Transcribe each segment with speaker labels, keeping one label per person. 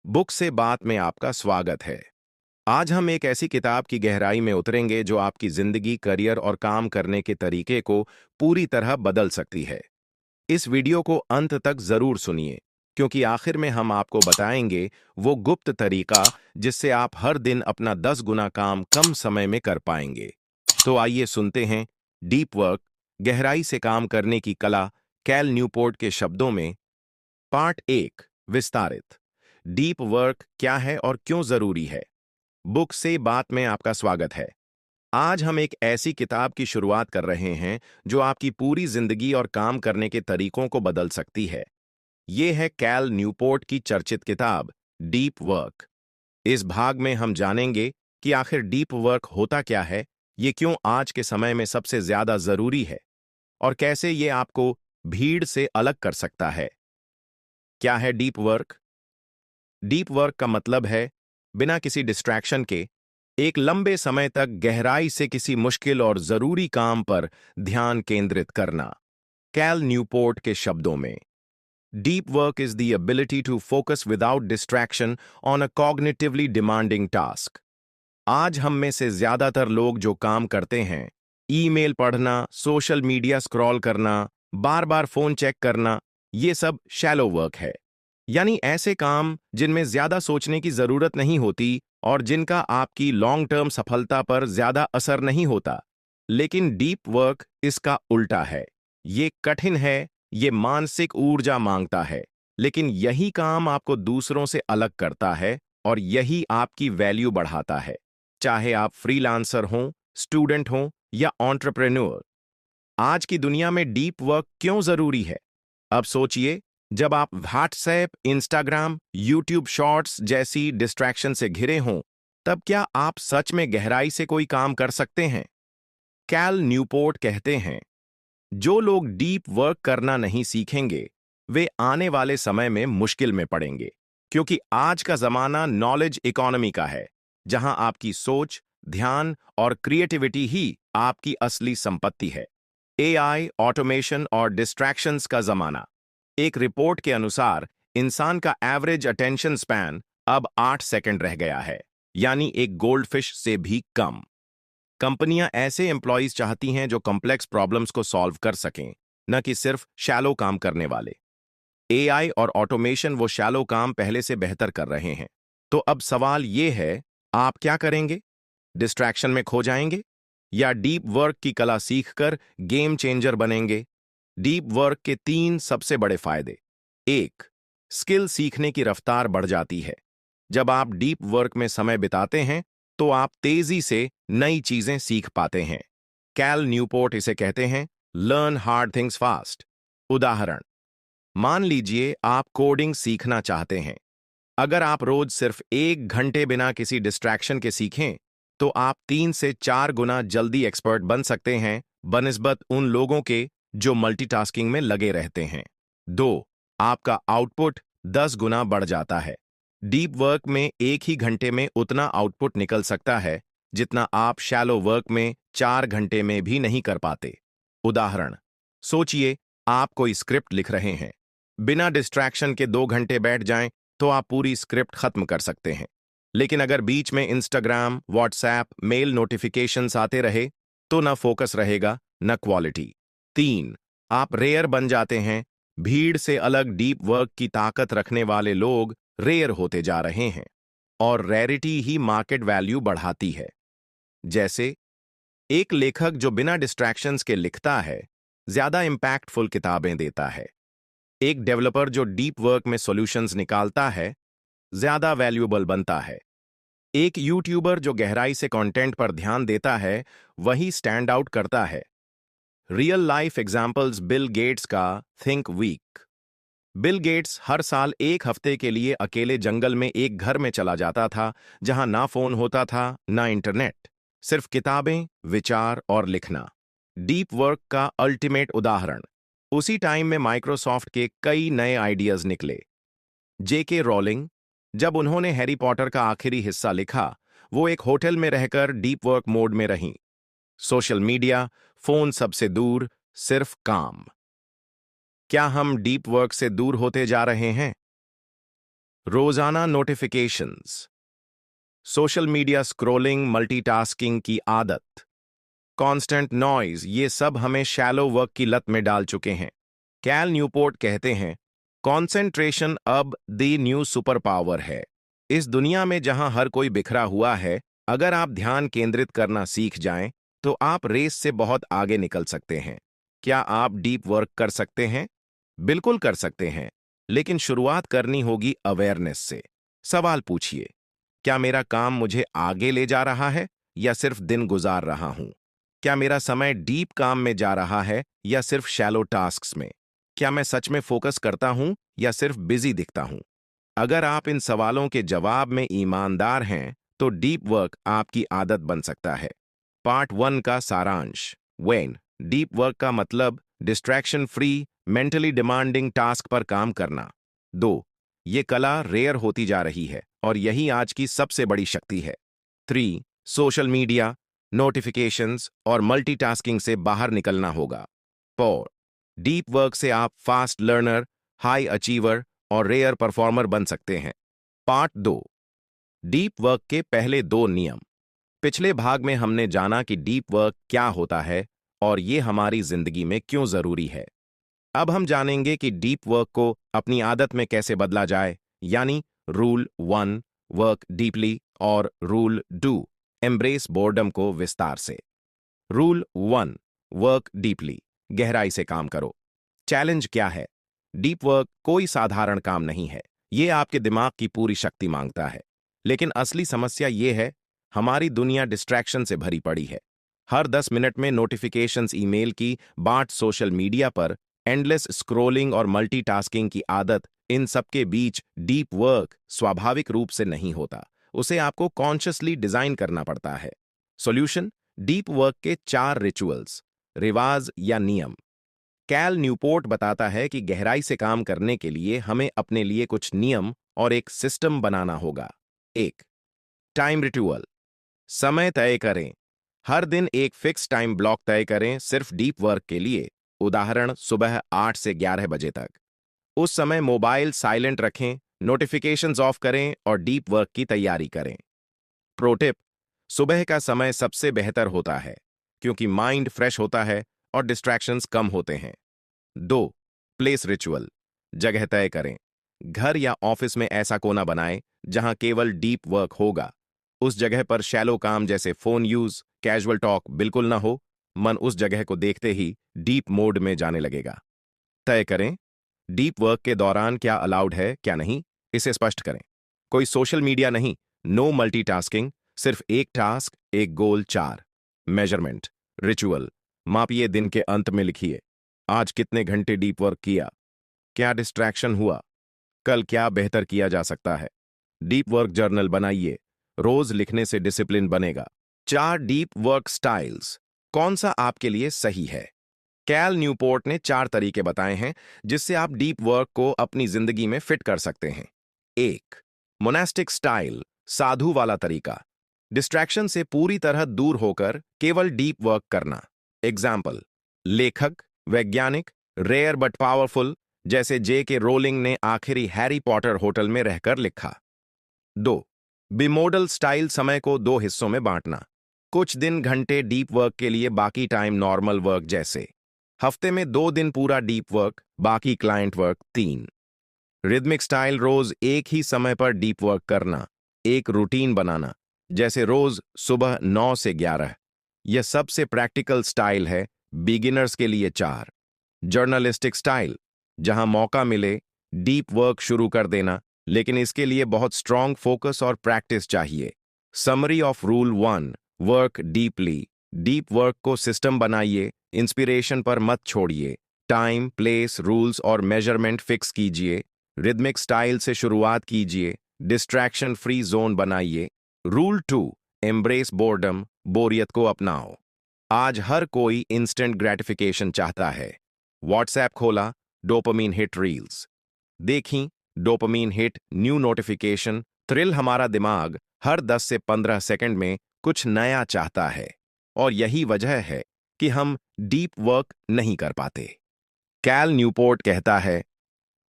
Speaker 1: Book से बात में आपका स्वागत है। आज हम एक ऐसी किताब की गहराई में उतरेंगे जो आपकी जिंदगी, करियर और काम करने के तरीके को पूरी तरह बदल सकती है। इस वीडियो को अंत तक जरूर सुनिए, क्योंकि आखिर में हम आपको बताएंगे वो गुप्त तरीका जिससे आप हर दिन अपना 10 गुना काम कम समय में कर पाएंगे। तो आइए सुनते हैं डीप वर्क, गहराई से काम करने की कला, कैल न्यूपोर्ट के शब्दों में। पार्ट 1, विस्तारित। डीप वर्क क्या है और क्यों जरूरी है। बुक से बात में आपका स्वागत है। आज हम एक ऐसी किताब की शुरुआत कर रहे हैं जो आपकी पूरी जिंदगी और काम करने के तरीकों को बदल सकती है। ये है कैल न्यूपोर्ट की चर्चित किताब डीप वर्क। इस भाग में हम जानेंगे कि आखिर डीप वर्क होता क्या है, ये क्यों आज के समय में सबसे ज्यादा जरूरी है, और कैसे ये आपको भीड़ से अलग कर सकता है। क्या है डीप वर्क? डीप वर्क का मतलब है बिना किसी डिस्ट्रैक्शन के एक लंबे समय तक गहराई से किसी मुश्किल और जरूरी काम पर ध्यान केंद्रित करना। कैल न्यूपोर्ट के शब्दों में, deep work is the ability to focus without distraction on a cognitively demanding task. आज हम में से ज्यादातर लोग जो काम करते हैं, ईमेल पढ़ना, सोशल मीडिया स्क्रॉल करना, बार बार फोन चेक करना, ये सब शैलो वर्क है। यानी ऐसे काम जिनमें ज्यादा सोचने की जरूरत नहीं होती और जिनका आपकी लॉन्ग टर्म सफलता पर ज्यादा असर नहीं होता। लेकिन डीप वर्क इसका उल्टा है। ये कठिन है, ये मानसिक ऊर्जा मांगता है, लेकिन यही काम आपको दूसरों से अलग करता है और यही आपकी वैल्यू बढ़ाता है। चाहे आप फ्रीलांसर हों, स्टूडेंट हों या एंटरप्रेन्योर। आज की दुनिया में डीप वर्क क्यों जरूरी है? अब सोचिए, जब आप व्हाट्सएप, इंस्टाग्राम, यूट्यूब शॉर्ट्स जैसी डिस्ट्रैक्शन से घिरे हों, तब क्या आप सच में गहराई से कोई काम कर सकते हैं? कैल न्यूपोर्ट कहते हैं, जो लोग डीप वर्क करना नहीं सीखेंगे, वे आने वाले समय में मुश्किल में पड़ेंगे। क्योंकि आज का जमाना नॉलेज इकोनॉमी का है, जहां आपकी सोच, ध्यान और क्रिएटिविटी ही आपकी असली संपत्ति है। एआई, ऑटोमेशन और डिस्ट्रैक्शंस का जमाना। एक रिपोर्ट के अनुसार इंसान का एवरेज अटेंशन स्पैन अब 8 सेकंड रह गया है, यानी एक गोल्डफिश से भी कम। कंपनियां ऐसे एम्प्लॉयज चाहती हैं जो कॉम्प्लेक्स प्रॉब्लम्स को सॉल्व कर सकें, न कि सिर्फ शैलो काम करने वाले। एआई और ऑटोमेशन वो शैलो काम पहले से बेहतर कर रहे हैं। तो अब सवाल ये है, आप क्या करेंगे? डिस्ट्रैक्शन में खो जाएंगे या डीप वर्क की कला सीखकर गेम चेंजर बनेंगे? डीप वर्क के 3 सबसे बड़े फायदे। 1, स्किल सीखने की रफ्तार बढ़ जाती है। जब आप डीप वर्क में समय बिताते हैं, तो आप तेजी से नई चीजें सीख पाते हैं। कैल न्यूपोर्ट इसे कहते हैं लर्न हार्ड थिंग्स फास्ट। उदाहरण, मान लीजिए आप कोडिंग सीखना चाहते हैं। अगर आप रोज सिर्फ 1 घंटे बिना किसी डिस्ट्रैक्शन के सीखें, तो आप 3 से 4 गुना जल्दी एक्सपर्ट बन सकते हैं बनिस्बत उन लोगों के जो मल्टीटास्किंग में लगे रहते हैं। 2, आपका आउटपुट 10 गुना बढ़ जाता है। डीप वर्क में एक ही घंटे में उतना आउटपुट निकल सकता है जितना आप शैलो वर्क में 4 घंटे में भी नहीं कर पाते। उदाहरण, सोचिए, आप कोई स्क्रिप्ट लिख रहे हैं। बिना डिस्ट्रैक्शन के 2 घंटे बैठ जाएं तो आप पूरी स्क्रिप्ट खत्म कर सकते हैं। लेकिन अगर बीच में इंस्टाग्राम, व्हाट्सएप, मेल नोटिफिकेशंस आते रहे, तो ना फोकस रहेगा, न क्वालिटी। 3, आप रेयर बन जाते हैं। भीड़ से अलग डीप वर्क की ताकत रखने वाले लोग रेयर होते जा रहे हैं, और रैरिटी ही मार्केट वैल्यू बढ़ाती है। जैसे एक लेखक जो बिना डिस्ट्रैक्शंस के लिखता है, ज्यादा इंपैक्टफुल किताबें देता है। एक डेवलपर जो डीप वर्क में सॉल्यूशंस निकालता है, ज्यादा वैल्यूएबल बनता है। एक यूट्यूबर जो गहराई से कंटेंट पर ध्यान देता है, वही स्टैंड आउट करता है। Real life examples, Bill Gates का थिंक वीक। बिल गेट्स हर साल 1 हफ्ते के लिए अकेले जंगल में एक घर में चला जाता था, जहां ना फोन होता था, ना इंटरनेट, सिर्फ किताबें, विचार और लिखना। डीप वर्क का अल्टीमेट उदाहरण। उसी टाइम में माइक्रोसॉफ्ट के कई नए आइडियाज निकले। जेके रोलिंग, जब उन्होंने हैरी पॉटर का आखिरी हिस्सा लिखा, वो एक होटल में रहकर डीप वर्क मोड में रहीं। सोशल मीडिया, फोन सबसे दूर, सिर्फ काम। क्या हम डीप वर्क से दूर होते जा रहे हैं? रोजाना notifications, social media scrolling, multitasking की आदत, कांस्टेंट नॉइज, ये सब हमें शैलो वर्क की लत में डाल चुके हैं। कैल न्यूपोर्ट कहते हैं, कंसंट्रेशन अब द न्यू सुपर पावर है। इस दुनिया में जहां हर कोई बिखरा हुआ है, अगर आप ध्यान केंद्रित करना सीख जाएं, तो आप रेस से बहुत आगे निकल सकते हैं। क्या आप डीप वर्क कर सकते हैं? बिल्कुल कर सकते हैं, लेकिन शुरुआत करनी होगी अवेयरनेस से। सवाल पूछिए, क्या मेरा काम मुझे आगे ले जा रहा है या सिर्फ दिन गुजार रहा हूं? क्या मेरा समय डीप काम में जा रहा है या सिर्फ शैलो टास्क्स में? क्या मैं सच में फोकस करता हूं या सिर्फ बिजी दिखता हूं? अगर आप इन सवालों के जवाब में ईमानदार हैं, तो डीप वर्क आपकी आदत बन सकता है। पार्ट 1 का सारांश। वेन डीप वर्क का मतलब distraction free, mentally demanding task पर काम करना। 2, ये कला रेयर होती जा रही है और यही आज की सबसे बड़ी शक्ति है। 3, सोशल मीडिया, नोटिफिकेशंस और मल्टीटास्किंग से बाहर निकलना होगा। 4, डीप वर्क से आप फास्ट लर्नर, हाई अचीवर और रेयर परफॉर्मर बन सकते हैं। पार्ट 2, डीप वर्क के पहले 2 नियम। पिछले भाग में हमने जाना कि डीप वर्क क्या होता है और ये हमारी जिंदगी में क्यों जरूरी है। अब हम जानेंगे कि डीप वर्क को अपनी आदत में कैसे बदला जाए, यानी रूल 1, वर्क डीपली, और रूल 2, एम्ब्रेस बोर्डम को विस्तार से। रूल 1, वर्क डीपली, गहराई से काम करो। चैलेंज क्या है? डीप वर्क कोई साधारण काम नहीं है। ये आपके दिमाग की पूरी शक्ति मांगता है। लेकिन असली समस्या ये है, हमारी दुनिया डिस्ट्रैक्शन से भरी पड़ी है। हर 10 मिनट में नोटिफिकेशंस, ईमेल की बाट, सोशल मीडिया पर एंडलेस स्क्रॉलिंग और मल्टीटास्किंग की आदत, इन सबके बीच डीप वर्क स्वाभाविक रूप से नहीं होता। उसे आपको कॉन्शियसली डिजाइन करना पड़ता है। सॉल्यूशन, डीप वर्क के 4 रिचुअल्स, रिवाज या नियम। कैल न्यूपोर्ट बताता है कि गहराई से काम करने के लिए हमें अपने लिए कुछ नियम और एक सिस्टम बनाना होगा। 1, टाइम रिचुअल, समय तय करें। हर दिन एक फिक्स टाइम ब्लॉक तय करें सिर्फ डीप वर्क के लिए। उदाहरण, सुबह 8 से 11 बजे तक। उस समय मोबाइल साइलेंट रखें, नोटिफिकेशंस ऑफ करें और डीप वर्क की तैयारी करें। प्रो टिप, सुबह का समय सबसे बेहतर होता है क्योंकि माइंड फ्रेश होता है और डिस्ट्रैक्शंस कम होते हैं। 2, प्लेस रिचुअल, जगह तय करें। घर या ऑफिस में ऐसा कोना बनाएं जहां केवल डीप वर्क होगा। उस जगह पर शैलो काम जैसे फोन यूज, कैजुअल टॉक बिल्कुल ना हो। मन उस जगह को देखते ही डीप मोड में जाने लगेगा। तय करें, डीप वर्क के दौरान क्या अलाउड है, क्या नहीं, इसे स्पष्ट करें। कोई सोशल मीडिया नहीं, नो मल्टीटास्किंग, सिर्फ एक टास्क, एक गोल। 4, मेजरमेंट रिचुअल, मापिए, दिन के अंत में लिखिए, आज कितने घंटे डीप वर्क किया, क्या डिस्ट्रैक्शन हुआ, कल क्या बेहतर किया जा सकता है। डीप वर्क जर्नल बनाइए, रोज लिखने से डिसिप्लिन बनेगा। 4 डीप वर्क स्टाइल्स, कौन सा आपके लिए सही है? कैल न्यूपोर्ट ने 4 तरीके बताए हैं जिससे आप डीप वर्क को अपनी जिंदगी में फिट कर सकते हैं। 1, मोनास्टिक स्टाइल, साधु वाला तरीका, डिस्ट्रैक्शन से पूरी तरह दूर होकर केवल डीप वर्क करना। एग्जाम्पल, लेखक, वैज्ञानिक, रेयर बट पावरफुल, जैसे जे.के. रोलिंग ने आखिरी हैरी पॉटर होटल में रहकर लिखा। 2, बिमोडल स्टाइल, समय को 2 हिस्सों में बांटना। कुछ दिन घंटे डीप वर्क के लिए, बाकी टाइम नॉर्मल वर्क जैसे। हफ्ते में 2 दिन पूरा डीप वर्क, बाकी क्लाइंट वर्क। 3, रिदमिक स्टाइल, रोज एक ही समय पर डीप वर्क करना, एक रूटीन बनाना, जैसे रोज सुबह 9 से 11। यह सबसे प्रैक्टिकल स्टाइल है बिगिनर्स के लिए। 4, जर्नलिस्टिक स्टाइल, जहां मौका मिले डीप वर्क शुरू कर देना, लेकिन इसके लिए बहुत स्ट्रांग फोकस और प्रैक्टिस चाहिए। Summary of rule 1, work deeply, deep work को सिस्टम बनाइए, इंस्पिरेशन पर मत छोड़िए। टाइम, प्लेस, रूल्स और मेजरमेंट फिक्स कीजिए। रिदमिक स्टाइल से शुरुआत कीजिए, डिस्ट्रैक्शन फ्री जोन बनाइए। रूल 2, एम्ब्रेस बोर्डम, बोरियत को अपनाओ। आज हर कोई इंस्टेंट ग्रेटिफिकेशन चाहता है। व्हाट्सएप खोला, डोपामीन हिट, रील्स देखी, dopamine hit, new notification, thrill. हमारा दिमाग हर 10 से 15 सेकंड में कुछ नया चाहता है और यही वजह है कि हम डीप वर्क नहीं कर पाते। कैल न्यूपोर्ट कहता है,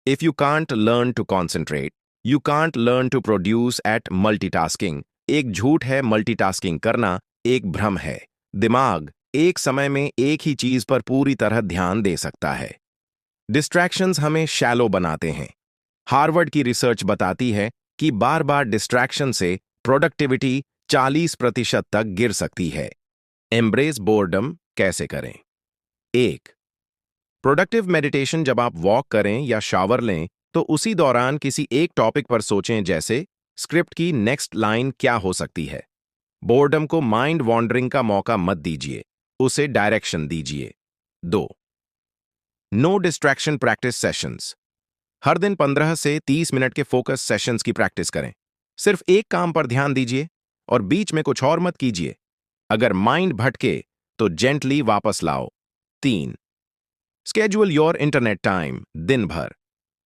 Speaker 1: if you can't learn to concentrate, you can't learn to produce at multitasking एक झूठ है, मल्टीटास्किंग करना एक भ्रम है। दिमाग एक समय में एक ही चीज पर पूरी तरह ध्यान दे सकता है। डिस्ट्रैक्शंस हमें शैलो बनाते हैं। हार्वर्ड की रिसर्च बताती है कि बार बार डिस्ट्रैक्शन से प्रोडक्टिविटी 40% तक गिर सकती है। एम्ब्रेस बोर्डम कैसे करें? एक, प्रोडक्टिव मेडिटेशन। जब आप वॉक करें या शावर लें तो उसी दौरान किसी एक टॉपिक पर सोचें, जैसे स्क्रिप्ट की नेक्स्ट लाइन क्या हो सकती है। बोर्डम को माइंड वॉन्डरिंग का मौका मत दीजिए, उसे डायरेक्शन दीजिए। 2, नो डिस्ट्रैक्शन प्रैक्टिस सेशंस। हर दिन 15 से 30 मिनट के फोकस सेशंस की प्रैक्टिस करें। सिर्फ एक काम पर ध्यान दीजिए और बीच में कुछ और मत कीजिए। अगर माइंड भटके तो जेंटली वापस लाओ। 3, स्केड्यूल योर इंटरनेट टाइम। दिन भर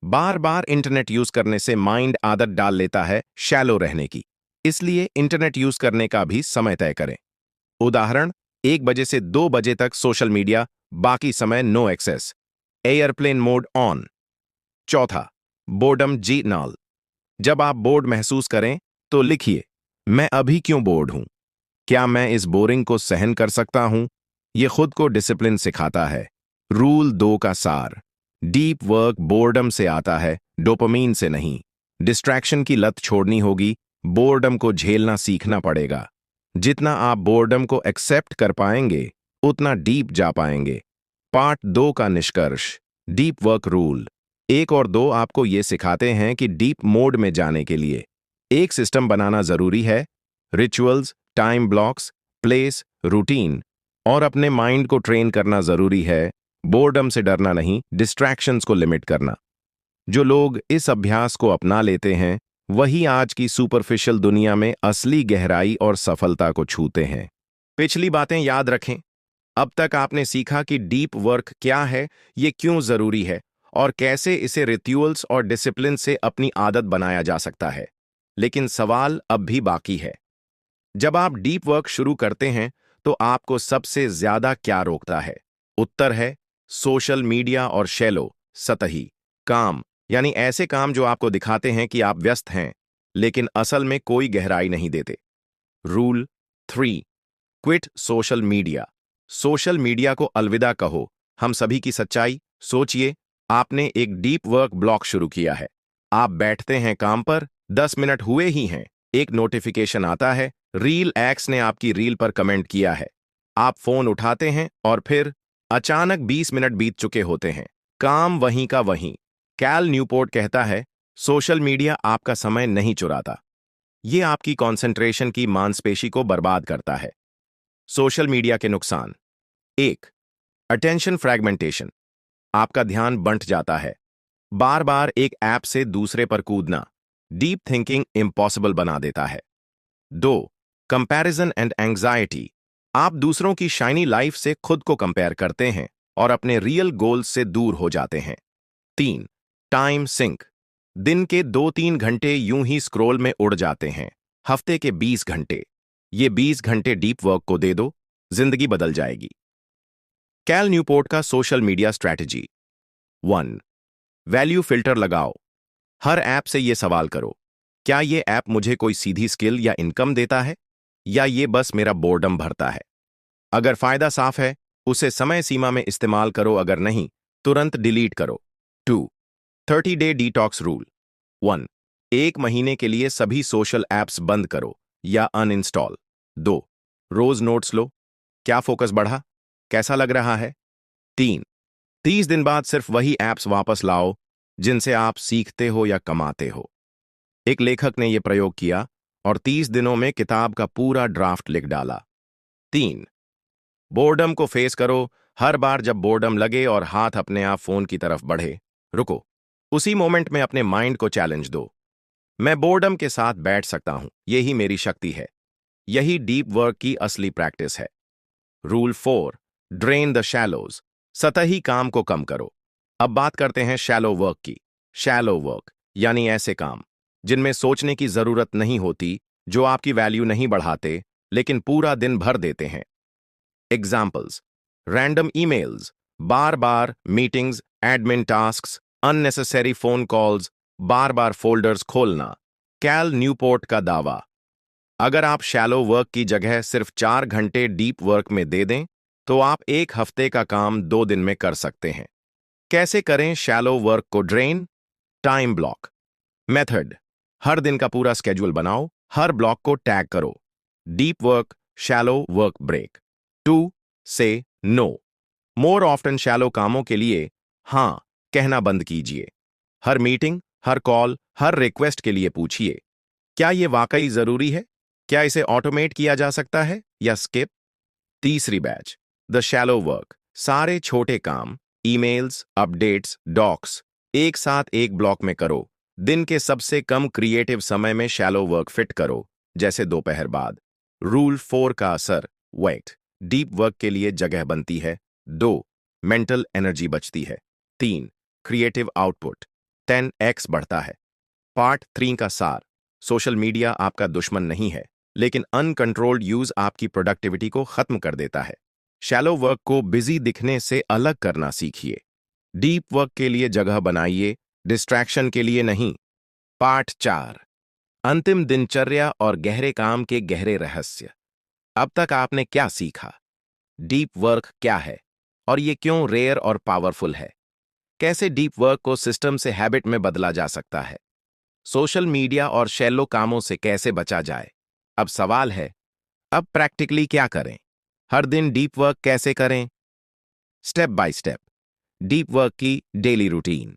Speaker 1: बार बार इंटरनेट यूज करने से माइंड आदत डाल लेता है शैलो रहने की, इसलिए इंटरनेट यूज करने का भी समय तय करें। उदाहरण, 1 बजे से 2 बजे तक सोशल मीडिया, बाकी समय no access. Airplane mode on. चौथा, बोर्डम जर्नल। जब आप बोर्ड महसूस करें तो लिखिए, मैं अभी क्यों बोर्ड हूं? क्या मैं इस बोरिंग को सहन कर सकता हूं? यह खुद को डिसिप्लिन सिखाता है। रूल 2 का सार, डीप वर्क बोर्डम से आता है, डोपामीन से नहीं। डिस्ट्रैक्शन की लत छोड़नी होगी, बोर्डम को झेलना सीखना पड़ेगा। जितना आप बोर्डम को एक्सेप्ट कर पाएंगे उतना डीप जा पाएंगे। पार्ट 2 का निष्कर्ष, डीप वर्क रूल 1 और 2 आपको ये सिखाते हैं कि डीप मोड में जाने के लिए एक सिस्टम बनाना जरूरी है। Rituals, time blocks, place, routine और अपने माइंड को ट्रेन करना जरूरी है। बोर्डम से डरना नहीं, डिस्ट्रैक्शंस को लिमिट करना। जो लोग इस अभ्यास को अपना लेते हैं वही आज की सुपरफिशियल दुनिया में असली गहराई और सफलता को छूते हैं। पिछली बातें याद रखें। अब तक आपने सीखा कि डीप वर्क क्या है, ये क्यों जरूरी है और कैसे इसे रिचुअल्स और डिसिप्लिन से अपनी आदत बनाया जा सकता है। लेकिन सवाल अब भी बाकी है। जब आप डीप वर्क शुरू करते हैं तो आपको सबसे ज्यादा क्या रोकता है? उत्तर है सोशल मीडिया और शैलो, सतही काम, यानी ऐसे काम जो आपको दिखाते हैं कि आप व्यस्त हैं लेकिन असल में कोई गहराई नहीं देते। Rule 3, quit social media. Social media को अलविदा कहो। हम सभी की सच्चाई। सोचिए, आपने एक डीप वर्क ब्लॉक शुरू किया है। आप बैठते हैं काम पर, 10 मिनट हुए ही हैं, एक नोटिफिकेशन आता है, रील एक्स ने आपकी रील पर कमेंट किया है। आप फोन उठाते हैं और फिर अचानक 20 मिनट बीत चुके होते हैं, काम वहीं का वहीं। कैल न्यूपोर्ट कहता है, सोशल मीडिया आपका समय नहीं चुराता, ये आपकी कंसंट्रेशन की मांसपेशी को बर्बाद करता है। सोशल मीडिया के नुकसान। 1, अटेंशन फ्रैगमेंटेशन। आपका ध्यान बंट जाता है। बार बार एक ऐप से दूसरे पर कूदना डीप थिंकिंग इम्पॉसिबल बना देता है। 2, कंपैरिजन एंड एंग्जाइटी। आप दूसरों की शाइनी लाइफ से खुद को कंपेयर करते हैं और अपने रियल गोल्स से दूर हो जाते हैं। 3, टाइम सिंक। दिन के 2-3 घंटे यूं ही स्क्रॉल में उड़ जाते हैं, हफ्ते के 20 घंटे। ये 20 घंटे डीप वर्क को दे दो, जिंदगी बदल जाएगी। कैल न्यूपोर्ट का social media strategy. 1, value filter लगाओ। हर ऐप से ये सवाल करो, क्या ये ऐप मुझे कोई सीधी स्किल या इनकम देता है या ये बस मेरा बोर्डम भरता है? अगर फायदा साफ है उसे समय सीमा में इस्तेमाल करो, अगर नहीं तुरंत डिलीट करो। 2, 30-डे डिटॉक्स रूल। 1, 1 महीने के लिए सभी सोशल ऐप्स बंद करो या अनइंस्टॉल। 2, रोज नोट्स लो, क्या फोकस बढ़ा, कैसा लग रहा है। 3, 30 दिन बाद सिर्फ वही ऐप्स वापस लाओ जिनसे आप सीखते हो या कमाते हो। एक लेखक ने यह प्रयोग किया और 30 दिनों में किताब का पूरा ड्राफ्ट लिख डाला। 3, बोर्डम को फेस करो। हर बार जब बोर्डम लगे और हाथ अपने आप फोन की तरफ बढ़े, रुको, उसी मोमेंट में अपने माइंड को चैलेंज दो, मैं बोर्डम के साथ बैठ सकता हूं, यही मेरी शक्ति है। यही डीप वर्क की असली प्रैक्टिस है। Rule 4, drain the shallows. सतही काम को कम करो। अब बात करते हैं शैलो वर्क की। शैलो वर्क यानी ऐसे काम जिनमें सोचने की जरूरत नहीं होती, जो आपकी वैल्यू नहीं बढ़ाते लेकिन पूरा दिन भर देते हैं। एग्जाम्पल्स, रैंडम ईमेल्स, बार बार meetings, admin tasks, unnecessary phone calls, बार बार फोल्डर्स खोलना। कैल न्यूपोर्ट का दावा, अगर आप शैलो वर्क की जगह सिर्फ 4 घंटे डीप वर्क में दे दें तो आप 1 हफ्ते का काम 2 दिन में कर सकते हैं। कैसे करें शैलो वर्क को ड्रेन? टाइम ब्लॉक मेथड, हर दिन का पूरा स्केड्यूल बनाओ, हर ब्लॉक को टैग करो। Deep work, shallow work break. 2. से नो, मोर ऑफ्टन शैलो कामों के लिए हां कहना बंद कीजिए। हर मीटिंग, हर कॉल, हर रिक्वेस्ट के लिए पूछिए, क्या यह वाकई जरूरी है? क्या इसे ऑटोमेट किया जा सकता है या स्किप? तीसरी बैच, द शैलो वर्क, सारे छोटे काम, ईमेल्स, अपडेट्स, डॉक्स एक साथ एक ब्लॉक में करो। दिन के सबसे कम क्रिएटिव समय में शैलो वर्क फिट करो, जैसे दोपहर बाद। रूल 4 का असर, वेट, डीप वर्क के लिए जगह बनती है। 2. मेंटल एनर्जी बचती है। 3. क्रिएटिव आउटपुट 10x बढ़ता है। पार्ट 3 का सार, सोशल मीडिया आपका दुश्मन नहीं है, लेकिन अनकंट्रोल्ड यूज आपकी प्रोडक्टिविटी को खत्म कर देता है। शैलो वर्क को बिजी दिखने से अलग करना सीखिए। डीप वर्क के लिए जगह बनाइए, डिस्ट्रैक्शन के लिए नहीं। पार्ट 4, अंतिम दिनचर्या और गहरे काम के गहरे रहस्य। अब तक आपने क्या सीखा? डीप वर्क क्या है और ये क्यों रेयर और पावरफुल है? कैसे डीप वर्क को सिस्टम से हैबिट में बदला जा सकता है? सोशल मीडिया और शैलो कामों से कैसे बचा जाए? अब सवाल है, अब प्रैक्टिकली क्या करें? हर दिन डीप वर्क कैसे करें? Step by step, deep work की daily routine.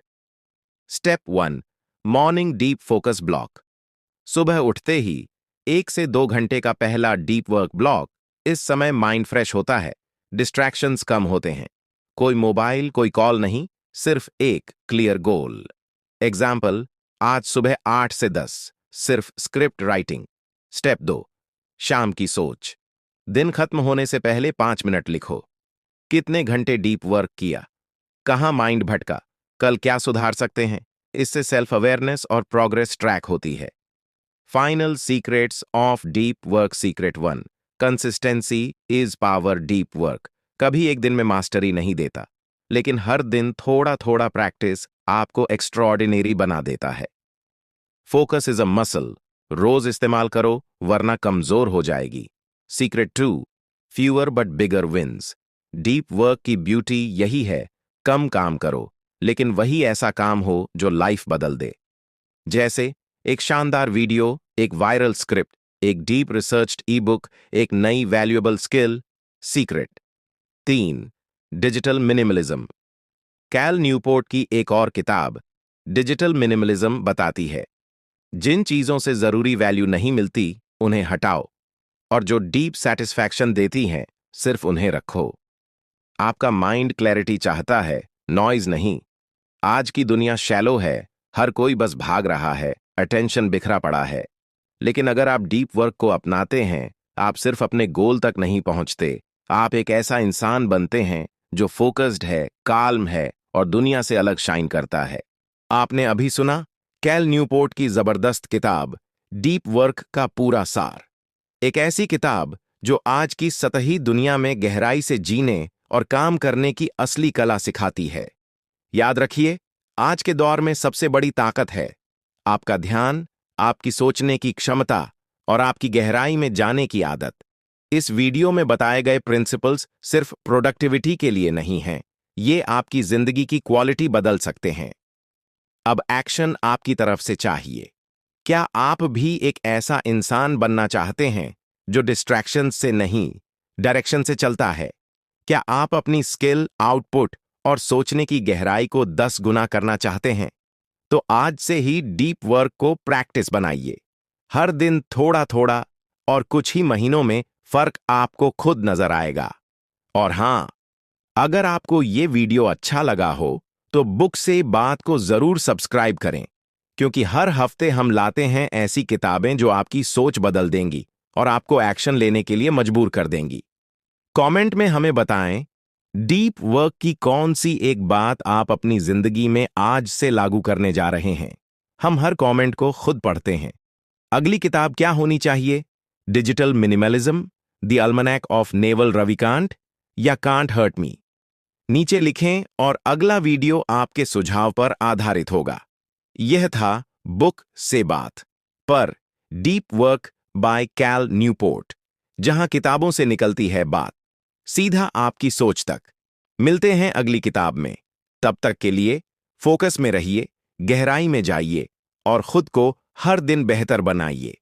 Speaker 1: Step 1, morning deep focus block. सुबह उठते ही 1 से 2 घंटे का पहला डीप वर्क ब्लॉक। इस समय माइंड फ्रेश होता है, डिस्ट्रैक्शंस कम होते हैं। कोई मोबाइल, कोई कॉल नहीं, सिर्फ एक क्लियर गोल। एग्जाम्पल, आज सुबह 8 से 10 सिर्फ स्क्रिप्ट राइटिंग। स्टेप 2, शाम की सोच। दिन खत्म होने से पहले 5 मिनट लिखो, कितने घंटे डीप वर्क किया, कहां माइंड भटका, कल क्या सुधार सकते हैं। इससे सेल्फ अवेयरनेस और प्रोग्रेस ट्रैक होती है। Final secrets of deep work. Secret 1, consistency is power. Deep work कभी एक दिन में मास्टरी नहीं देता, लेकिन हर दिन थोड़ा थोड़ा प्रैक्टिस आपको एक्स्ट्राऑर्डिनरी बना देता है। फोकस इज अ मसल, रोज इस्तेमाल करो वरना कमजोर हो जाएगी। Secret 2, fewer but bigger wins. Deep work की ब्यूटी यही है, कम काम करो लेकिन वही ऐसा काम हो जो लाइफ बदल दे। जैसे एक शानदार वीडियो, एक वायरल स्क्रिप्ट, एक डीप रिसर्च्ड ई बुक, एक नई valuable skill. Secret 3, digital minimalism. Cal Newport की एक और किताब डिजिटल मिनिमलिज्म बताती है, जिन चीजों से जरूरी वैल्यू नहीं मिलती उन्हें हटाओ, और जो डीप सेटिस्फैक्शन देती हैं सिर्फ उन्हें रखो। आपका माइंड क्लैरिटी चाहता है, नॉइज नहीं। आज की दुनिया शैलो है, हर कोई बस भाग रहा है, अटेंशन बिखरा पड़ा है। लेकिन अगर आप डीप वर्क को अपनाते हैं, आप सिर्फ अपने गोल तक नहीं पहुंचते, आप एक ऐसा इंसान बनते हैं जो फोकस्ड है, काल्म है और दुनिया से अलग शाइन करता है। आपने अभी सुना कैल न्यूपोर्ट की जबरदस्त किताब डीप वर्क का पूरा सार। एक ऐसी किताब जो आज की सतही दुनिया में गहराई से जीने और काम करने की असली कला सिखाती है। याद रखिए, आज के दौर में सबसे बड़ी ताकत है आपका ध्यान, आपकी सोचने की क्षमता और आपकी गहराई में जाने की आदत। इस वीडियो में बताए गए प्रिंसिपल्स सिर्फ प्रोडक्टिविटी के लिए नहीं हैं, ये आपकी जिंदगी की क्वालिटी बदल सकते हैं। अब एक्शन आपकी तरफ से चाहिए। क्या आप भी एक ऐसा इंसान बनना चाहते हैं जो डिस्ट्रैक्शन से नहीं, डायरेक्शन से चलता है? क्या आप अपनी स्किल, आउटपुट और सोचने की गहराई को 10 गुना करना चाहते हैं? तो आज से ही डीप वर्क को प्रैक्टिस बनाइए। हर दिन थोड़ा थोड़ा, और कुछ ही महीनों में फर्क आपको खुद नजर आएगा। और हां, अगर आपको ये वीडियो अच्छा लगा हो तो बुक से बात को जरूर सब्सक्राइब करें, क्योंकि हर हफ्ते हम लाते हैं ऐसी किताबें जो आपकी सोच बदल देंगी और आपको एक्शन लेने के लिए मजबूर कर देंगी। कमेंट में हमें बताएं, डीप वर्क की कौन सी एक बात आप अपनी जिंदगी में आज से लागू करने जा रहे हैं। हम हर कमेंट को खुद पढ़ते हैं। अगली किताब क्या होनी चाहिए? Digital minimalism, the almanack of Naval Ravikant या कांट हर्ट मी? नीचे लिखें और अगला वीडियो आपके सुझाव पर आधारित होगा। यह था बुक से बात पर deep work by Cal Newport, जहां किताबों से निकलती है बात सीधा आपकी सोच तक। मिलते हैं अगली किताब में। तब तक के लिए फोकस में रहिए, गहराई में जाइए और खुद को हर दिन बेहतर बनाइए।